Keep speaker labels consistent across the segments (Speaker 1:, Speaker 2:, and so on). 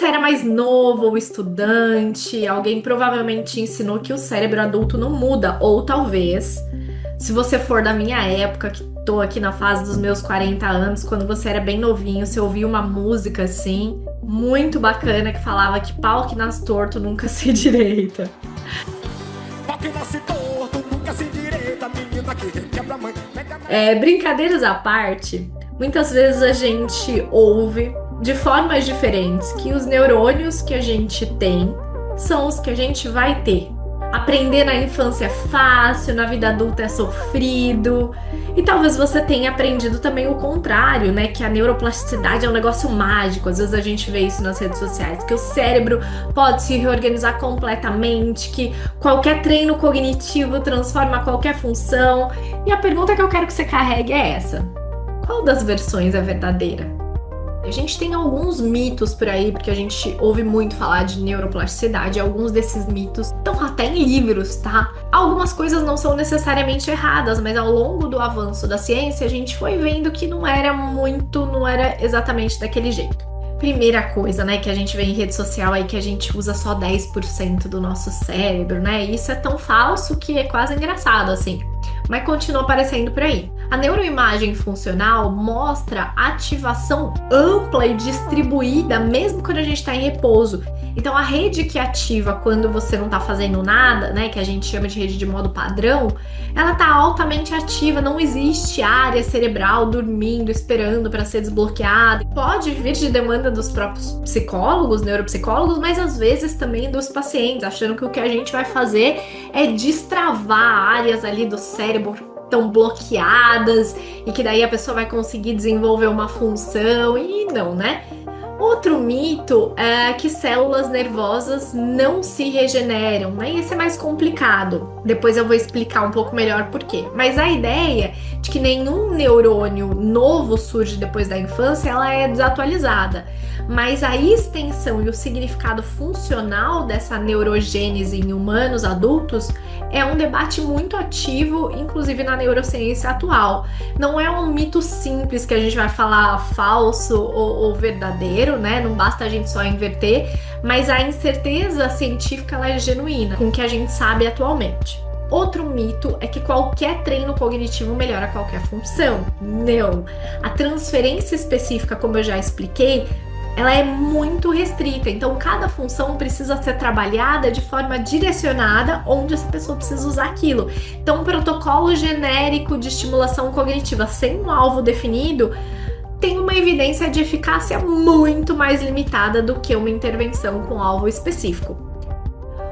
Speaker 1: você era mais novo ou estudante, alguém provavelmente te ensinou que o cérebro adulto não muda, ou talvez, se você for da minha época, que tô aqui na fase dos meus 40 anos, quando você era bem novinho, você ouvia uma música assim, muito bacana, que falava que pau que nasce torto nunca se direita.
Speaker 2: Pau que nasce torto, nunca se direita, menina que requebra a mãe.
Speaker 1: Brincadeiras à parte, muitas vezes a gente ouve de formas diferentes que os neurônios que a gente tem são os que a gente vai ter. Aprender na infância é fácil, na vida adulta é sofrido. E talvez você tenha aprendido também o contrário, né? Que a neuroplasticidade é um negócio mágico. Às vezes a gente vê isso nas redes sociais, que o cérebro pode se reorganizar completamente, que qualquer treino cognitivo transforma qualquer função. E a pergunta que eu quero que você carregue é essa: qual das versões é verdadeira? A gente tem alguns mitos por aí, porque a gente ouve muito falar de neuroplasticidade, e alguns desses mitos estão até em livros, tá? Algumas coisas não são necessariamente erradas, mas ao longo do avanço da ciência, a gente foi vendo que não era exatamente daquele jeito. Primeira coisa, né, que a gente vê em rede social aí, que a gente usa só 10% do nosso cérebro, né? E isso é tão falso que é quase engraçado, assim. Mas continua aparecendo por aí. A neuroimagem funcional mostra ativação ampla e distribuída, mesmo quando a gente está em repouso. Então, a rede que ativa quando você não está fazendo nada, né, que a gente chama de rede de modo padrão, ela está altamente ativa. Não existe área cerebral dormindo, esperando para ser desbloqueada. Pode vir de demanda dos próprios psicólogos, neuropsicólogos, mas às vezes também dos pacientes, achando que o que a gente vai fazer é destravar áreas ali do cérebro tão bloqueadas e que daí a pessoa vai conseguir desenvolver uma função, e não, né? Outro mito é que células nervosas não se regeneram, né? E esse é mais complicado. Depois eu vou explicar um pouco melhor por quê. Mas a ideia de que nenhum neurônio novo surge depois da infância, ela é desatualizada. Mas a extensão e o significado funcional dessa neurogênese em humanos adultos é um debate muito ativo, inclusive na neurociência atual. Não é um mito simples que a gente vai falar falso ou verdadeiro, né? Não basta a gente só inverter, mas a incerteza científica ela é genuína com o que a gente sabe atualmente. Outro mito é que qualquer treino cognitivo melhora qualquer função. Não. A transferência específica, como eu já expliquei, ela é muito restrita, então cada função precisa ser trabalhada de forma direcionada onde essa pessoa precisa usar aquilo. Então, um protocolo genérico de estimulação cognitiva sem um alvo definido tem uma evidência de eficácia muito mais limitada do que uma intervenção com alvo específico.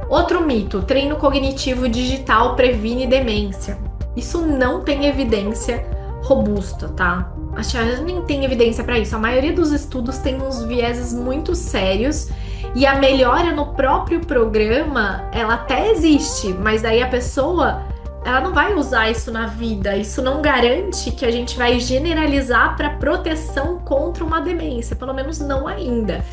Speaker 1: Outro mito: treino cognitivo digital previne demência. Isso não tem evidência robusta, tá? Acho que nem tem evidência para isso. A maioria dos estudos tem uns vieses muito sérios e a melhora no próprio programa, ela até existe, mas daí a pessoa, ela não vai usar isso na vida. Isso não garante que a gente vai generalizar para proteção contra uma demência, pelo menos não ainda.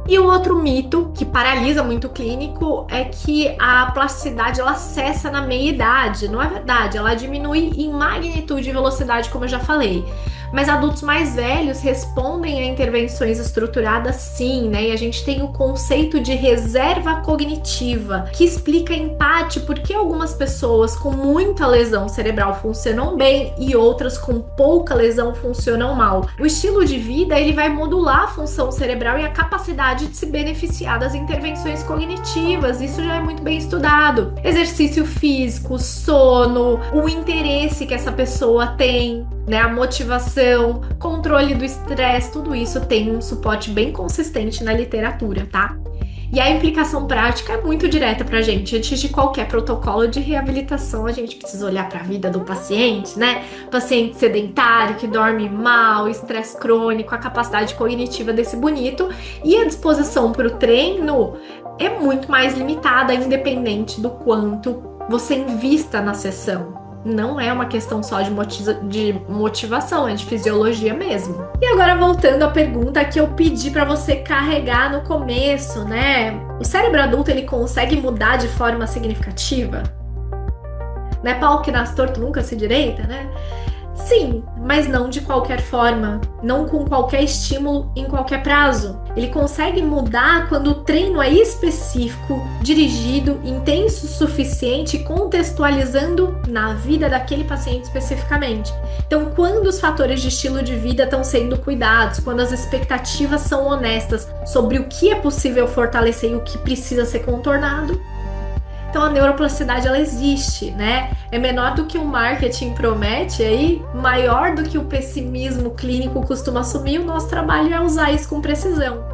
Speaker 1: E o outro mito que paralisa muito o clínico é que a plasticidade ela cessa na meia-idade. Não é verdade, ela diminui em magnitude e velocidade, como eu já falei. Mas adultos mais velhos respondem a intervenções estruturadas sim, né? E a gente tem o conceito de reserva cognitiva, que explica em parte por que algumas pessoas com muita lesão cerebral funcionam bem e outras com pouca lesão funcionam mal. O estilo de vida, ele vai modular a função cerebral e a capacidade de se beneficiar das intervenções cognitivas. Isso já é muito bem estudado. Exercício físico, sono, o interesse que essa pessoa tem, né, a motivação, controle do estresse, tudo isso tem um suporte bem consistente na literatura, tá? E a implicação prática é muito direta pra gente. Antes de qualquer protocolo de reabilitação, a gente precisa olhar para a vida do paciente, né? Paciente sedentário, que dorme mal, estresse crônico, a capacidade cognitiva desse bonito, e a disposição para o treino é muito mais limitada, independente do quanto você invista na sessão. Não é uma questão só de motivação, é de fisiologia mesmo. E agora voltando à pergunta que eu pedi para você carregar no começo, né? O cérebro adulto ele consegue mudar de forma significativa? Né? Pau que nasce torto nunca se direita, né? Sim, mas não de qualquer forma, não com qualquer estímulo em qualquer prazo. Ele consegue mudar quando o treino é específico, dirigido, intenso o suficiente, contextualizando na vida daquele paciente especificamente. Então, quando os fatores de estilo de vida estão sendo cuidados, quando as expectativas são honestas sobre o que é possível fortalecer e o que precisa ser contornado, então a neuroplasticidade ela existe, né? É menor do que o marketing promete, aí maior do que o pessimismo clínico costuma assumir. O nosso trabalho é usar isso com precisão.